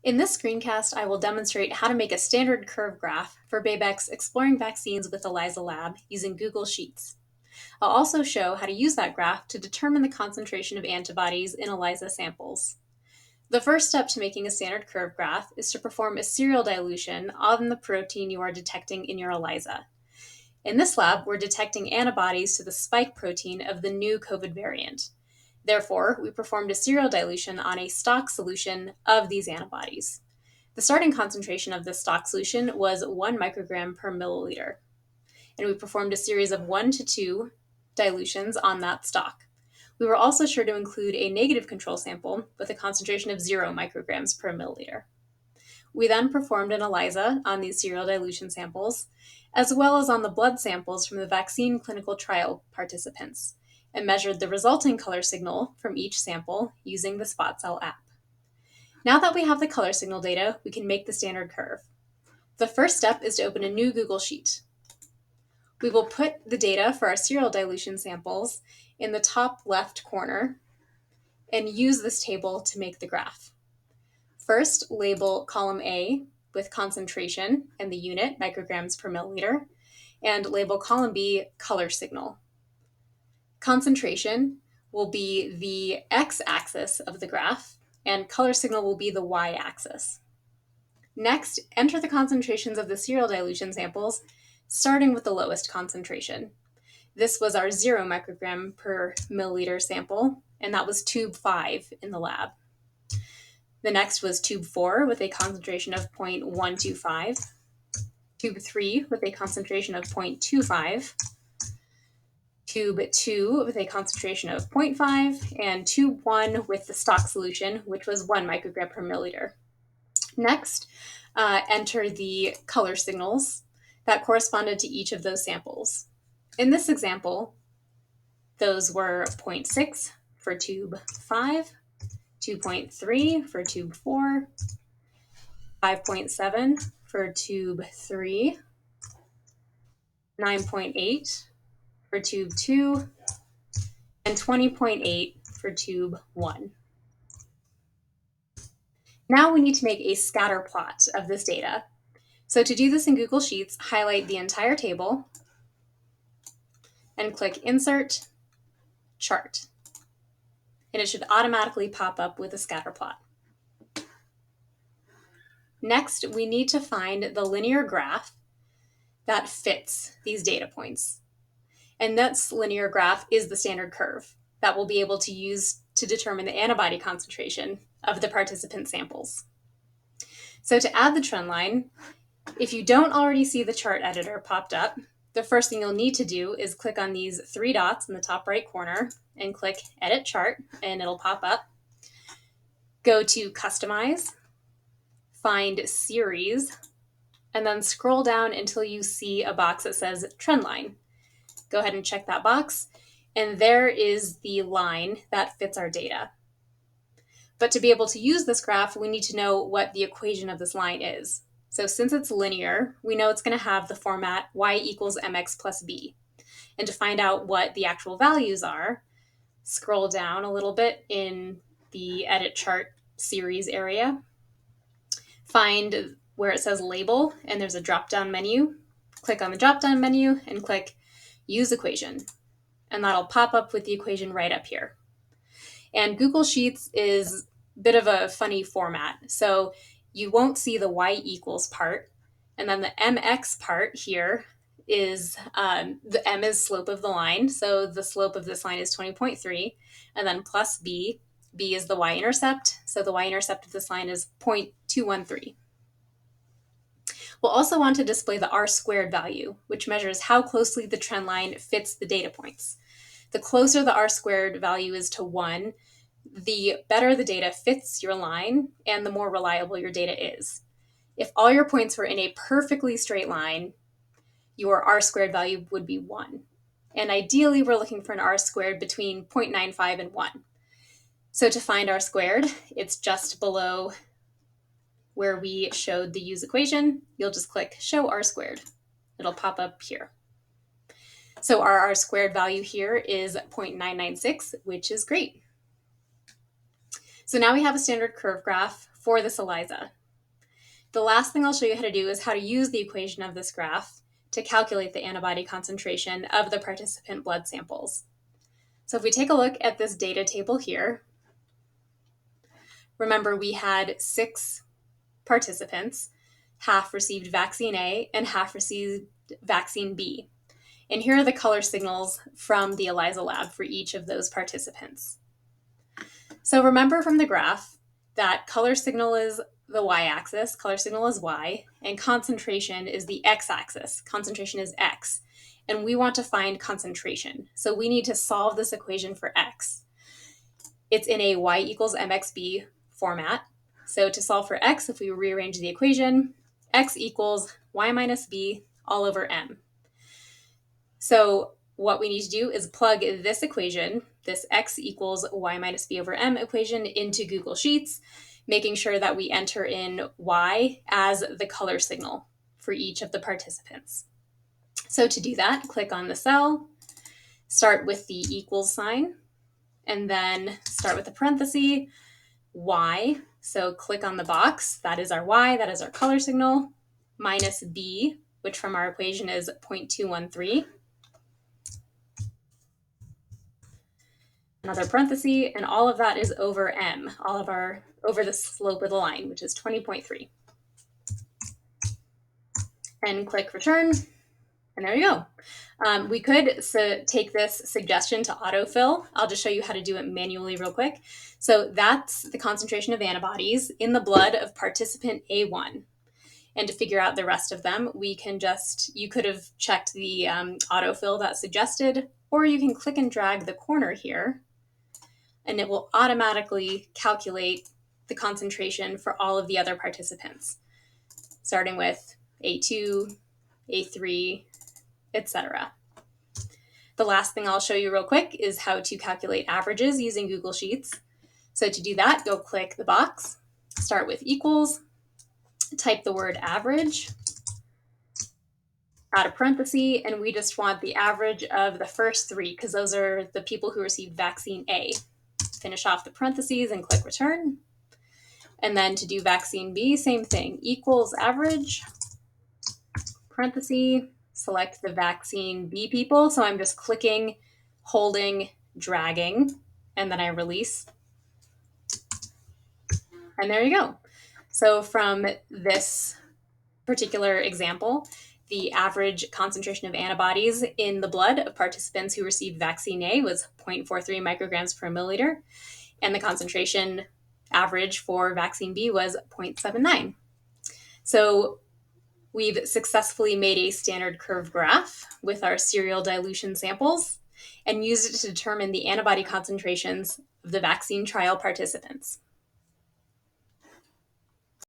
In this screencast, I will demonstrate how to make a standard curve graph for BABEC's Exploring Vaccines with ELISA lab using Google Sheets. I'll also show how to use that graph to determine the concentration of antibodies in ELISA samples. The first step to making a standard curve graph is to perform a serial dilution on the protein you are detecting in your ELISA. In this lab, we're detecting antibodies to the spike protein of the new COVID variant. Therefore, we performed a serial dilution on a stock solution of these antibodies. The starting concentration of this stock solution was 1 microgram per milliliter, and we performed a series of 1 to 2 dilutions on that stock. We were also sure to include a negative control sample with a concentration of 0 micrograms per milliliter. We then performed an ELISA on these serial dilution samples, as well as on the blood samples from the vaccine clinical trial participants, and measured the resulting color signal from each sample using the SpotCell app. Now that we have the color signal data, we can make the standard curve. The first step is to open a new Google Sheet. We will put the data for our serial dilution samples in the top left corner and use this table to make the graph. First, label column A with concentration and the unit, micrograms per milliliter, and label column B color signal. Concentration will be the x-axis of the graph, and color signal will be the y-axis. Next, enter the concentrations of the serial dilution samples, starting with the lowest concentration. This was our 0 microgram per milliliter sample, and that was tube 5 in the lab. The next was tube 4 with a concentration of 0.125, tube 3 with a concentration of 0.25, tube 2 with a concentration of 0.5, and tube 1 with the stock solution, which was 1 microgram per milliliter. Next, enter the color signals that corresponded to each of those samples. In this example, those were 0.6 for tube 5, 2.3 for tube 4, 5.7 for tube 3, 9.8 for tube 2, and 20.8 for tube 1. Now we need to make a scatter plot of this data. So to do this in Google Sheets, highlight the entire table and click Insert, Chart. And it should automatically pop up with a scatter plot. Next, we need to find the linear graph that fits these data points. And this linear graph is the standard curve that we'll be able to use to determine the antibody concentration of the participant samples. So to add the trend line, if you don't already see the chart editor popped up, the first thing you'll need to do is click on these 3 dots in the top right corner and click Edit Chart, and it'll pop up. Go to Customize, find Series, and then scroll down until you see a box that says Trend Line. Go ahead and check that box, and there is the line that fits our data. But to be able to use this graph, we need to know what the equation of this line is. So since it's linear, we know it's going to have the format y equals mx plus b. And to find out what the actual values are, scroll down a little bit in the Edit Chart Series area, find where it says Label, and there's a drop-down menu. Click on the drop-down menu and click Use Equation, and that'll pop up with the equation right up here. And Google Sheets is a bit of a funny format, so you won't see the y equals part, and then the mx part here is the m is slope of the line, so the slope of this line is 20.3, and then plus b is the y-intercept, so the y-intercept of this line is 0.213. We'll also want to display the r-squared value, which measures how closely the trend line fits the data points. The closer the r-squared value is to 1, the better the data fits your line and the more reliable your data is. If all your points were in a perfectly straight line, your r-squared value would be 1. And ideally, we're looking for an r-squared between 0.95 and 1. So to find r-squared, it's just below where we showed the use equation. You'll just click Show r-squared. It'll pop up here. So our r-squared value here is 0.996, which is great. So now we have a standard curve graph for this ELISA. The last thing I'll show you how to do is how to use the equation of this graph to calculate the antibody concentration of the participant blood samples. So if we take a look at this data table here, remember we had 6 participants, half received vaccine A and half received vaccine B. And here are the color signals from the ELISA lab for each of those participants. So remember from the graph that color signal is the y-axis, color signal is y, and concentration is the x-axis. Concentration is x. And we want to find concentration. So we need to solve this equation for x. It's in a y equals mxb format. So to solve for x, if we rearrange the equation, x equals y minus b all over m. So what we need to do is plug this equation, this x equals y minus b over m equation, into Google Sheets, making sure that we enter in y as the color signal for each of the participants. So to do that, click on the cell, start with the equals sign, and then start with the parenthesis, y. So click on the box, that is our y, that is our color signal, minus b, which from our equation is 0.213. Another parenthesis, and all of that is over m, over the slope of the line, which is 20.3. And click return, and there you go. We could take this suggestion to autofill. I'll just show you how to do it manually real quick. So that's the concentration of antibodies in the blood of participant A1. And to figure out the rest of them, you could have checked the autofill that's suggested, or you can click and drag the corner here, and it will automatically calculate the concentration for all of the other participants, starting with A2, A3, etc. The last thing I'll show you real quick is how to calculate averages using Google Sheets. So to do that, go click the box, start with equals, type the word average, add a parenthesis, and we just want the average of the first 3 because those are the people who received vaccine A. Finish off the parentheses and click return. And then to do vaccine B, same thing, equals average, parenthesis, select the vaccine B people. So I'm just clicking, holding, dragging, and then I release. And there you go. So from this particular example, the average concentration of antibodies in the blood of participants who received vaccine A was 0.43 micrograms per milliliter, and the concentration average for vaccine B was 0.79. So we've successfully made a standard curve graph with our serial dilution samples and used it to determine the antibody concentrations of the vaccine trial participants.